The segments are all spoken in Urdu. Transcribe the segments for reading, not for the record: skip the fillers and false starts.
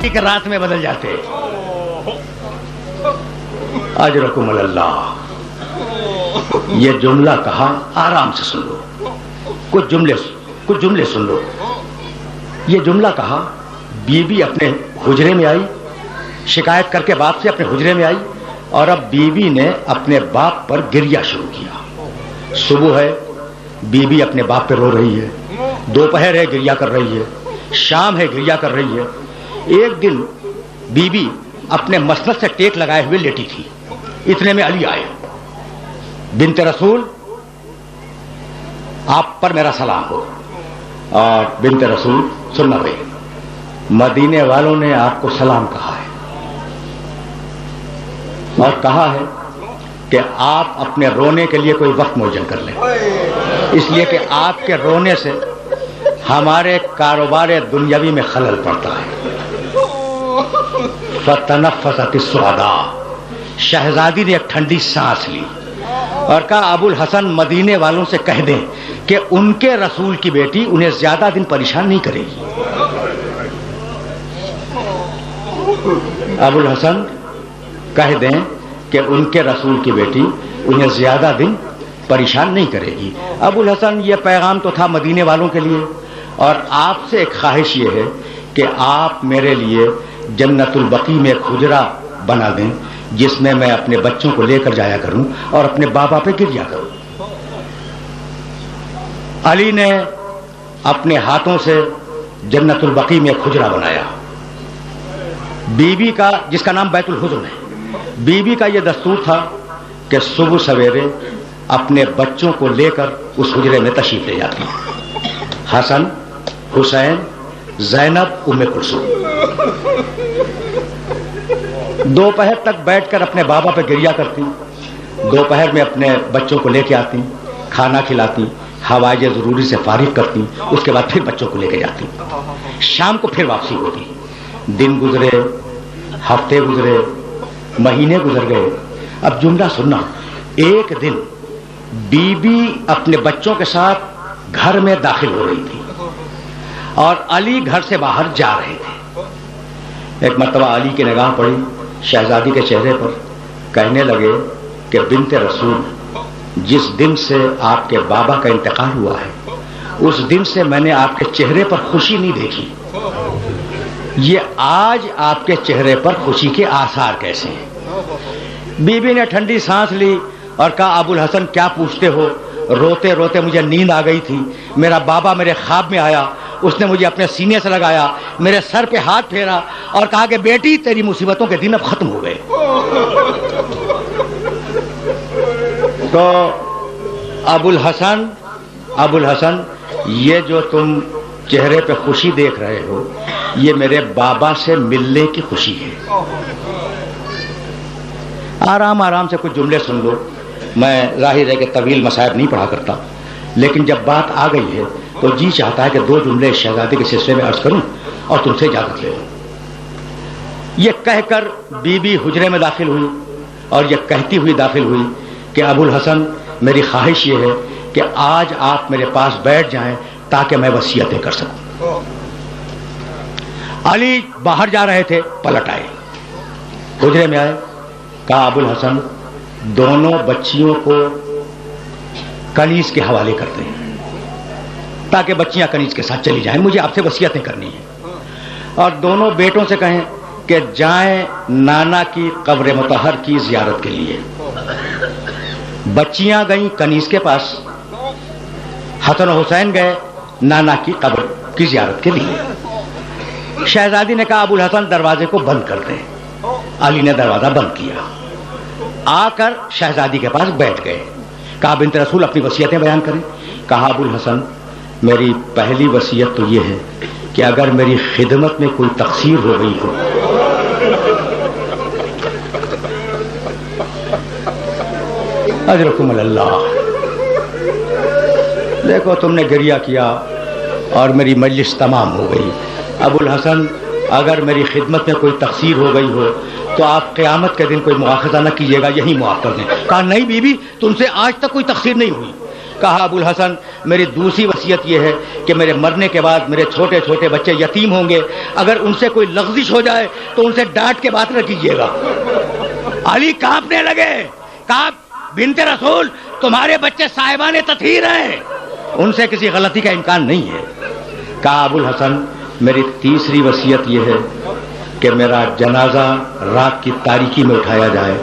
ایک رات میں بدل جاتے. اجرکم اللہ. یہ جملہ کہا, آرام سے سن لو, کچھ جملے سن لو. یہ جملہ کہا, بی بی اپنے حجرے میں آئی, شکایت کر کے باپ سے اپنے حجرے میں آئی, اور اب بی بی نے اپنے باپ پر گریہ شروع کیا. صبح ہے, بی بی اپنے باپ پہ رو رہی ہے, دوپہر ہے گریہ کر رہی ہے, شام ہے گریہ کر رہی ہے. ایک دن بی بی اپنے مسند سے ٹیک لگائے ہوئے لیٹی تھی. اتنے میں علی آئے. بنت رسول, آپ پر میرا سلام ہو. اور بنت رسول سننا بھائی, مدینے والوں نے آپ کو سلام کہا ہے اور کہا ہے کہ آپ اپنے رونے کے لیے کوئی وقت معین کر لیں, اس لیے کہ آپ کے رونے سے ہمارے کاروبار دنیاوی میں خلل پڑتا ہے. فتنفست السعداء, شہزادی نے ایک ٹھنڈی سانس لی اور کہا ابو الحسن مدینے والوں سے کہہ دیں کہ ان کے رسول کی بیٹی انہیں زیادہ دن پریشان نہیں کرے گی. ابو الحسن کہہ دیں کہ ان کے رسول کی بیٹی انہیں زیادہ دن پریشان نہیں کرے گی. ابو الحسن, یہ پیغام تو تھا مدینے والوں کے لیے, اور آپ سے ایک خواہش یہ ہے کہ آپ میرے لیے جنت البقیع میں ایک حجرہ بنا دیں جس میں میں اپنے بچوں کو لے کر جایا کروں اور اپنے بابا پہ گریا کروں. علی نے اپنے ہاتھوں سے جنت البقیع میں ایک حجرہ بنایا. بی بی کا, جس کا نام بیت الحزن ہے, بی بی کا یہ دستور تھا کہ صبح سویرے اپنے بچوں کو لے کر اس حجرے میں تشریف لے جاتی. حسن, حسین, زینب, ام کلثوم. دوپہر تک بیٹھ کر اپنے بابا پہ گریا کرتی, دوپہر میں اپنے بچوں کو لے کے آتی, کھانا کھلاتی, حوائج ضروری سے فارغ کرتی, اس کے بعد پھر بچوں کو لے کے جاتی. شام کو پھر واپسی ہوتی. دن گزرے, ہفتے گزرے, مہینے گزر گئے. اب جملہ سننا, ایک دن بی بی اپنے بچوں کے ساتھ گھر میں داخل ہو رہی تھی اور علی گھر سے باہر جا رہے تھے. ایک مرتبہ علی کی نگاہ پڑی شہزادی کے چہرے پر, کہنے لگے کہ بنت رسول, جس دن سے آپ کے بابا کا انتقال ہوا ہے اس دن سے میں نے آپ کے چہرے پر خوشی نہیں دیکھی. یہ آج آپ کے چہرے پر خوشی کے آثار کیسے ہیں؟ بی بی نے ٹھنڈی سانس لی اور کہا ابو الحسن کیا پوچھتے ہو, روتے روتے مجھے نیند آ گئی تھی. میرا بابا میرے خواب میں آیا, اس نے مجھے اپنے سینے سے لگایا, میرے سر پہ ہاتھ پھیرا اور کہا کہ بیٹی تیری مصیبتوں کے دن اب ختم ہو گئے. تو ابو الحسن یہ جو تم چہرے پہ خوشی دیکھ رہے ہو یہ میرے بابا سے ملنے کی خوشی ہے. آرام آرام سے کچھ جملے سن لو. میں ظاہر ہے کہ طویل مصائب نہیں پڑھا کرتا, لیکن جب بات آ گئی ہے تو جی چاہتا ہے کہ دو جملے شہزادی کے سلسلے میں عرض کروں اور تم سے اجازت لے لوں. یہ کہہ کر بی بی حجرے میں داخل ہوئی اور یہ کہتی ہوئی داخل ہوئی کہ ابو الحسن میری خواہش یہ ہے کہ آج آپ میرے پاس بیٹھ جائیں تاکہ میں وصیتیں کر سکوں. علی باہر جا رہے تھے, پلٹ آئے, حجرے میں آئے, کہا ابو الحسن دونوں بچیوں کو کنیز کے حوالے کرتے ہیں تاکہ بچیاں کنیز کے ساتھ چلی جائیں, مجھے آپ سے وصیتیں کرنی ہیں. اور دونوں بیٹوں سے کہیں کہ جائیں نانا کی قبر مطہر کی زیارت کے لیے. بچیاں گئیں کنیز کے پاس, حسن و حسین گئے نانا کی قبر کی زیارت کے لیے. شہزادی نے کہا ابو الحسن دروازے کو بند کر دیں. علی نے دروازہ بند کیا, آ کر شہزادی کے پاس بیٹھ گئے. کہا بنت رسول اپنی وصیتیں بیان کریں. کہا ابو الحسن میری پہلی وصیت تو یہ ہے کہ اگر میری خدمت میں کوئی تقصیر ہو گئی ہو اجرکم اللہ. دیکھو تم نے گریہ کیا اور میری مجلس تمام ہو گئی. ابو الحسن اگر میری خدمت میں کوئی تقصیر ہو گئی ہو تو آپ قیامت کے دن کوئی مواخذہ نہ کیجیے گا, یہی معاف کر دیں. کہا نہیں بی بی تم سے آج تک کوئی تقصیر نہیں ہوئی, کہا ابو الحسن میری دوسری وصیت یہ ہے کہ میرے مرنے کے بعد میرے چھوٹے چھوٹے بچے یتیم ہوں گے، اگر ان سے کوئی لغزش ہو جائے تو ان سے ڈانٹ کے بات نہ کیجیے گا۔ علی کانپنے لگے، کہا بنت رسول تمہارے بچے صاحبان تطہیر ہیں، ان سے کسی غلطی کا امکان نہیں ہے۔ کہا ابو الحسن میری تیسری وصیت یہ ہے کہ میرا جنازہ رات کی تاریکی میں اٹھایا جائے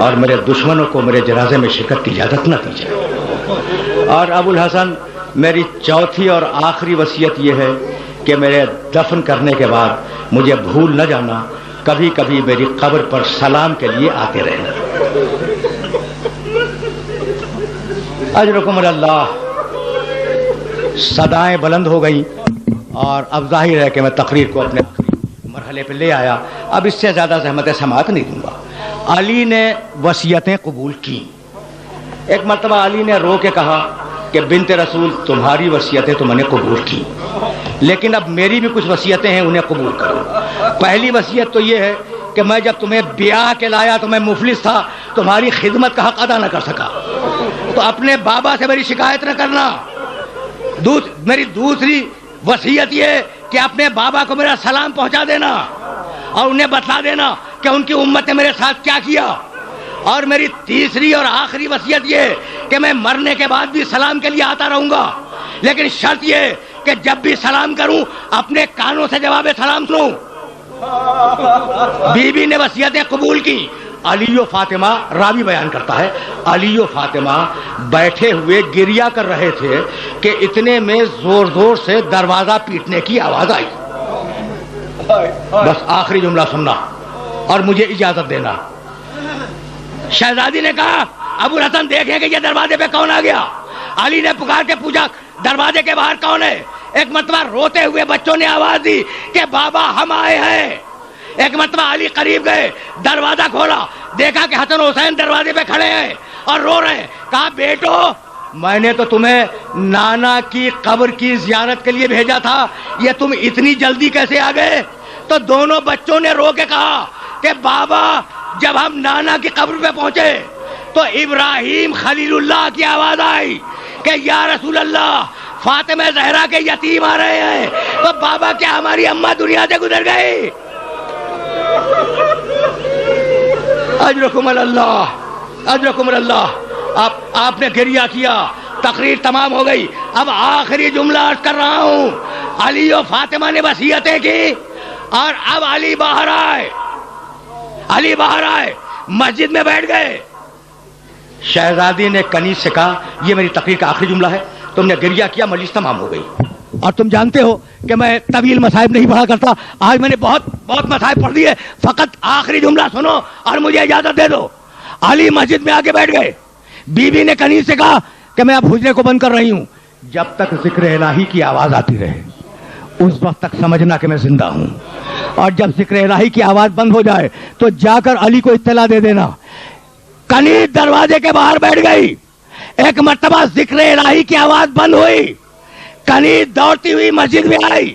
اور میرے دشمنوں کو میرے جنازے میں شرکت کی اجازت نہ دی جائے۔ اور ابو الحسن میری چوتھی اور آخری وصیت یہ ہے کہ میرے دفن کرنے کے بعد مجھے بھول نہ جانا، کبھی کبھی میری قبر پر سلام کے لیے آتے رہنا۔ اجرکم اللہ۔ صدائیں بلند ہو گئیں اور اب ظاہر ہے کہ میں تقریر کو اپنے مرحلے پہ لے آیا، اب اس سے زیادہ زحمت سماعت نہیں دوں گا۔ علی نے وصیتیں قبول کی۔ ایک مرتبہ علی نے رو کے کہا کہ بنت رسول تمہاری وصیتیں تو میں نے قبول کی، لیکن اب میری بھی کچھ وصیتیں ہیں، انہیں قبول کرو۔ پہلی وصیت تو یہ ہے کہ میں جب تمہیں بیاہ کے لایا تو میں مفلس تھا، تمہاری خدمت کا حق ادا نہ کر سکا، تو اپنے بابا سے میری شکایت نہ کرنا۔ میری دوسری وصیت یہ کہ اپنے بابا کو میرا سلام پہنچا دینا اور انہیں بتلا دینا کہ ان کی امت نے میرے ساتھ کیا کیا۔ اور میری تیسری اور آخری وصیت یہ کہ میں مرنے کے بعد بھی سلام کے لیے آتا رہوں گا، لیکن شرط یہ کہ جب بھی سلام کروں اپنے کانوں سے جواب سلام سنوں۔ بی بی نے وصیتیں قبول کی۔ علی و فاطمہ، راوی بیان کرتا ہے، علی و فاطمہ بیٹھے ہوئے گریہ کر رہے تھے کہ اتنے میں زور زور سے دروازہ پیٹنے کی آواز آئی۔ بس آخری جملہ سننا اور مجھے اجازت دینا۔ شہزادی نے کہا ابو الحسن دیکھیں کہ یہ دروازے پہ کون آ گیا۔ علی نے پکار کے پوچھا دروازے کے باہر کون ہے؟ ایک مرتبہ روتے ہوئے بچوں نے آواز دی کہ بابا ہم آئے ہیں۔ ایک مرتبہ علی قریب گئے، دروازہ کھولا، دیکھا کہ حسن حسین دروازے پہ کھڑے ہیں اور رو رہے ہیں۔ کہا بیٹو میں نے تو تمہیں نانا کی قبر کی زیارت کے لیے بھیجا تھا، یہ تم اتنی جلدی کیسے آ گئے؟ تو دونوں بچوں نے رو کے کہا کہ بابا جب ہم نانا کی قبر پہ پہنچے تو ابراہیم خلیل اللہ کی آواز آئی کہ یا رسول اللہ فاطمہ زہرا کے یتیم آ رہے ہیں، تو بابا کیا ہماری اماں دنیا سے گزر گئی؟ اجرکم اللہ، اجرکم اللہ۔ آپ نے گریہ کیا، تقریر تمام ہو گئی۔ اب آخری جملہ عرض کر رہا ہوں۔ علی و فاطمہ نے وصیتیں کی اور اب علی باہر آئے، علی باہر آئے، مسجد میں بیٹھ گئے۔ شہزادی نے کنیز سے کہا یہ میری تقریر کا آخری جملہ ہے، تم نے گریہ کیا، مجلس تمام ہو گئی۔ اور تم جانتے ہو کہ میں طویل مصائب نہیں پڑھا کرتا، آج میں نے بہت مصائب پڑھ دیے، فقط آخری جملہ سنو اور مجھے اجازت دے دو۔ علی مسجد میں آ کے بیٹھ گئے۔ بی بی نے کنیز سے کہا کہ میں اب حجرے کو بند کر رہی ہوں، جب تک ذکر الہی کی آواز آتی رہے اس وقت تک سمجھنا کہ میں زندہ ہوں، اور جب ذکر الہی کی آواز بند ہو جائے تو جا کر علی کو اطلاع دے دینا۔ کنیز دروازے کے باہر بیٹھ گئی۔ ایک مرتبہ ذکر الہی کی آواز بند ہوئی، کنیز دوڑتی ہوئی مسجد میں آئی،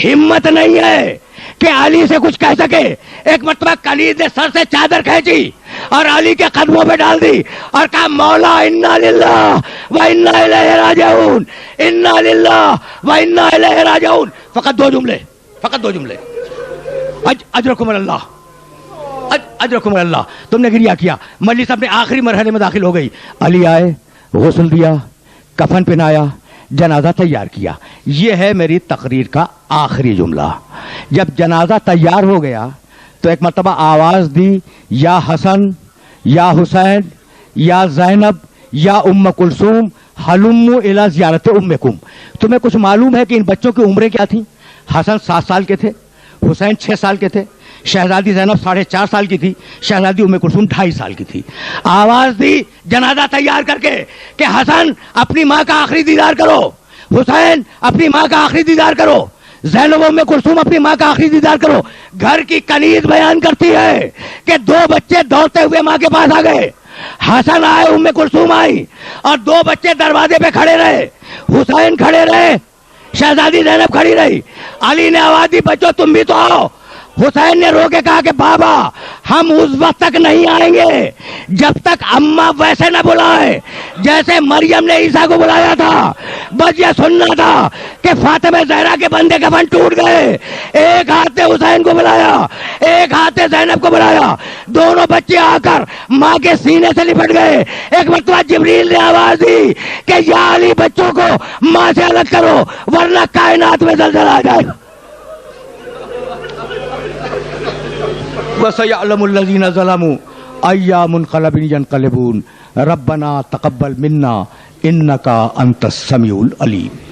ہمت نہیں ہے کہ علی سے کچھ کہہ سکے۔ ایک مرتبہ کنیز نے سر سے چادر کھینچی اور علی کے قدموں پہ ڈال دی اور کہا مولا انا للہ و انا الیہ راجعون، انا للہ و انا الیہ راجعون۔ فقط دو جملے، فقط دو جملے۔ اجرکم اللہ، اجرکم اللہ۔ تم نے گریہ کیا، مجلس اپنے آخری مرحلے میں داخل ہو گئی۔ علی آئے، غسل دیا، کفن پہنایا، جنازہ تیار کیا۔ یہ ہے میری تقریر کا آخری جملہ۔ جب جنازہ تیار ہو گیا تو ایک مرتبہ آواز دی یا حسن یا حسین یا زینب یا ام کلثوم حلموا الی زیارت امکم۔ تمہیں کچھ معلوم ہے کہ ان بچوں کی عمریں کیا تھیں؟ حسن 7 سال کے تھے، حسین 6 سال کے تھے، شہزادی زینب 4.5 سال کی تھی، شہزادی ام کلثوم 2.5 سال کی تھی۔ آواز دی جنازہ تیار کر کے کہ حسن اپنی ماں کا آخری دیدار کرو، حسین اپنی ماں کا آخری دیدار کرو، زینب ام کلثوم اپنی ماں کا آخری دیدار کرو۔ گھر کی کنیز بیان کرتی ہے کہ 2 بچے دوڑتے ہوئے ماں کے پاس آ گئے، حسن آئے، ام کلثوم آئی، اور 2 بچے دروازے پہ کھڑے رہے، حسین کھڑے رہے، شہزادی زینب کھڑی رہی۔ علی نے آواز دی بچوں تم بھی تو آؤ۔ حسین نے رو کے کہا کہ بابا ہم اس وقت تک نہیں آئیں گے جب تک اماں ویسے نہ بلائیں جیسے مریم نے عیسیٰ کو بلایا تھا. بس یہ سننا تھا کہ فاطمہ زہرا کے بندے کفن ٹوٹ گئے. ایک ہاتھ نے حسین کو بلایا, ایک ہاتھ نے زینب کو بلایا. دونوں بچے آ کر ماں کے سینے سے لپٹ گئے. ایک مرتبہ جبریل نے آواز دی کہ یا علی بچوں کو ماں سے الگ کرو ورنہ کائنات میں زلزلہ آ جائے گا. وَسَيَعْلَمُ الَّذِينَ ظَلَمُوا أَيَّ مُنْقَلَبٍ يَنْقَلِبُونَ رَبَّنَا تَقَبَّلْ مِنَّا إِنَّكَ أَنْتَ السَّمِيعُ الْعَلِيمُ.